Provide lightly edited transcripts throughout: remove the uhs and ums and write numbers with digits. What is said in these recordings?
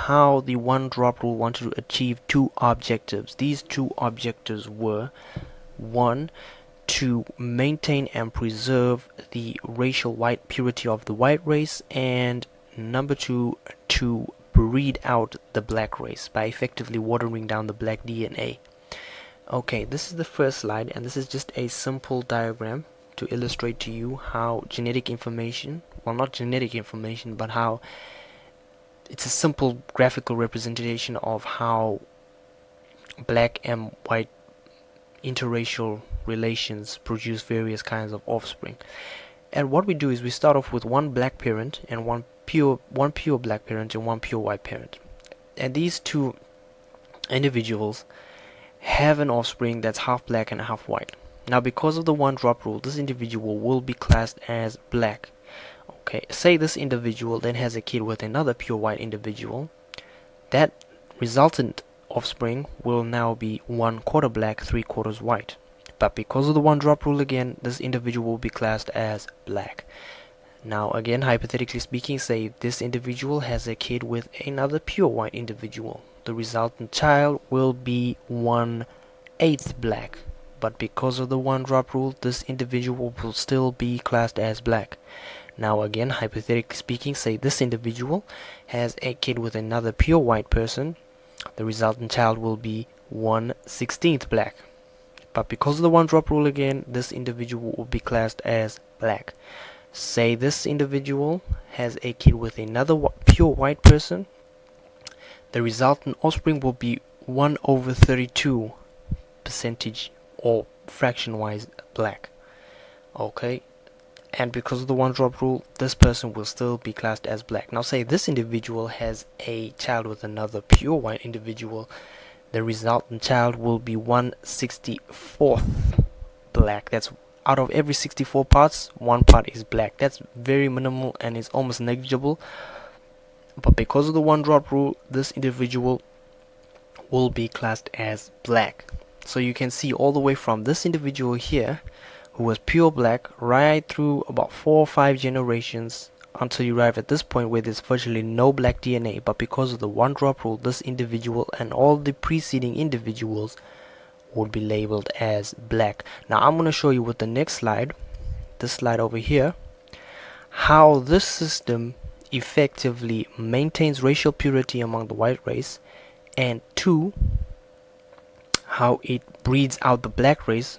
how the one drop rule wanted to achieve two objectives. These two objectives were: one, to maintain and preserve the racial white purity of the white race, and number two, to breed out the black race by effectively watering down the black DNA. Okay, this is the first slide, and this is just a simple diagram to illustrate to you how genetic information, well, not genetic information, but how it's a simple graphical representation of how black and white interracial relations produce various kinds of offspring. And what we do is we start off with one black parent and one pure black parent and one pure white parent. And these two individuals have an offspring that's half black and half white. Now, because of the one drop rule, this individual will be classed as black. Okay, say this individual then has a kid with another pure white individual. That resultant offspring will now be 1/4 black, 3/4 white. But because of the one drop rule again, this individual will be classed as black. Now again, hypothetically speaking, say this individual has a kid with another pure white individual. The resultant child will be 1/8 black. But because of the one drop rule, this individual will still be classed as black. Now again, hypothetically speaking, say this individual has a kid with another pure white person. The resultant child will be 1/16 black. But because of the one drop rule again, this individual will be classed as black. Say this individual has a kid with another pure white person. The resultant offspring will be 1/32 percentage or fraction wise black. Okay, and because of the one drop rule, this person will still be classed as black. Now say this individual has a child with another pure white individual. The resultant child will be 1/64 black. That's out of every 64 parts, one part is black. That's very minimal and is almost negligible. But because of the one drop rule, this individual will be classed as black. So you can see all the way from this individual here, who was pure black, right through about 4 or 5 generations until you arrive at this point where there's virtually no black DNA. But because of the one drop rule, this individual and all the preceding individuals would be labeled as black. Now I'm going to show you with the next slide, this slide over here, how this system effectively maintains racial purity among the white race, and two, how it breeds out the black race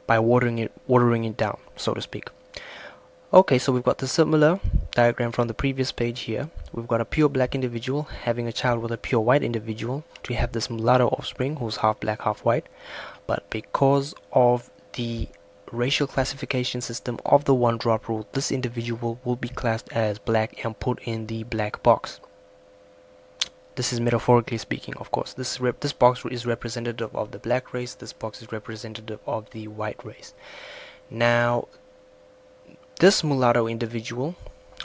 by watering it down, so to speak. Okay, so we've got the similar diagram from the previous page here. We've got a pure black individual having a child with a pure white individual to have this mulatto offspring who's half black, half white. But because of the racial classification system of the one drop rule, this individual will be classed as black and put in the black box. This is metaphorically speaking, of course. This box is representative of the black race. This box is representative of the white race. Now, this mulatto individual,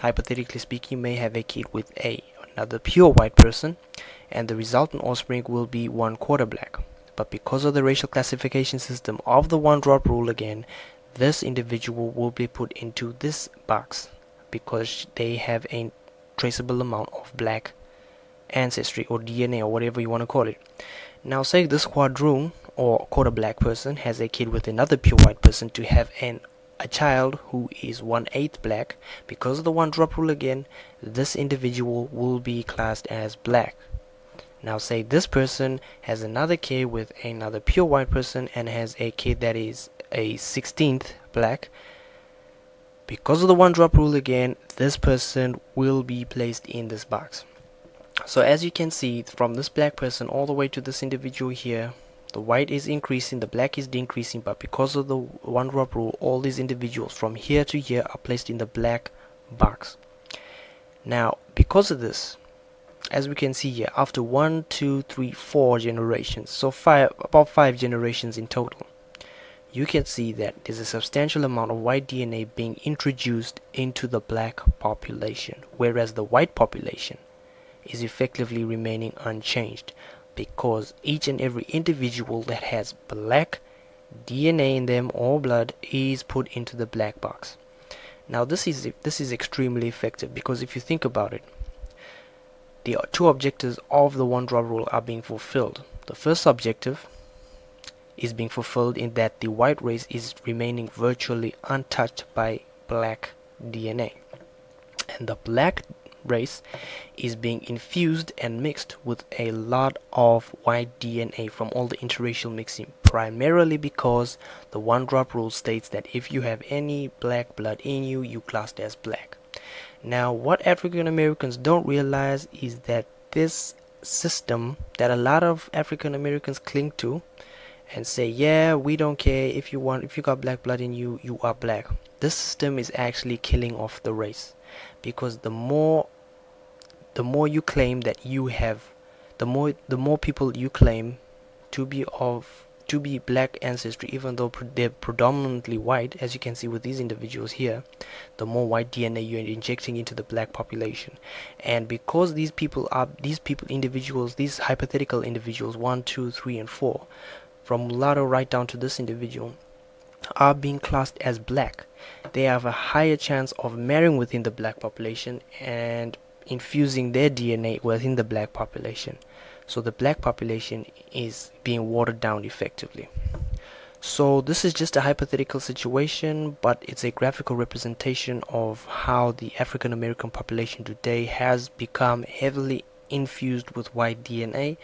hypothetically speaking, may have a kid with another pure white person, and the resultant offspring will be 1/4 black. But because of the racial classification system of the one drop rule again, this individual will be put into this box because they have a traceable amount of black ancestry or DNA or whatever you want to call it. Now say this quadroon or quarter black person has a kid with another pure white person to have a child who is 1/8 black. Because of the one drop rule again, this individual will be classed as black. Now say this person has another kid with another pure white person and has a kid that is a 16th black. Because of the one drop rule again, this person will be placed in this box. So as you can see, from this black person all the way to this individual here, the white is increasing, the black is decreasing, but because of the one drop rule, all these individuals from here to here are placed in the black box. Now, because of this, as we can see here, after 1, 2, 3, 4 generations, so about 5 generations in total, you can see that there's a substantial amount of white DNA being introduced into the black population, whereas the white population is effectively remaining unchanged, because each and every individual that has black DNA in them or blood is put into the black box. Now this is extremely effective, because if you think about it, the two objectives of the one drop rule are being fulfilled. The first objective is being fulfilled in that the white race is remaining virtually untouched by black DNA, and the black race is being infused and mixed with a lot of white DNA from all the interracial mixing, primarily because the one drop rule states that if you have any black blood in you, you classed as black. Now, what African Americans don't realize is that this system that a lot of African Americans cling to and say, yeah, we don't care if you got black blood in you, you are black. This system is actually killing off the race, because the more you claim that you have, the more people you claim to be black ancestry, even though they're predominantly white, as you can see with these individuals here, the more white DNA you're injecting into the black population. And because these individuals, these hypothetical individuals, 1, 2, 3, and 4, from mulatto right down to this individual, are being classed as black, they have a higher chance of marrying within the black population and infusing their DNA within the black population. So the black population is being watered down effectively. So this is just a hypothetical situation, but it's a graphical representation of how the African American population today has become heavily infused with white DNA.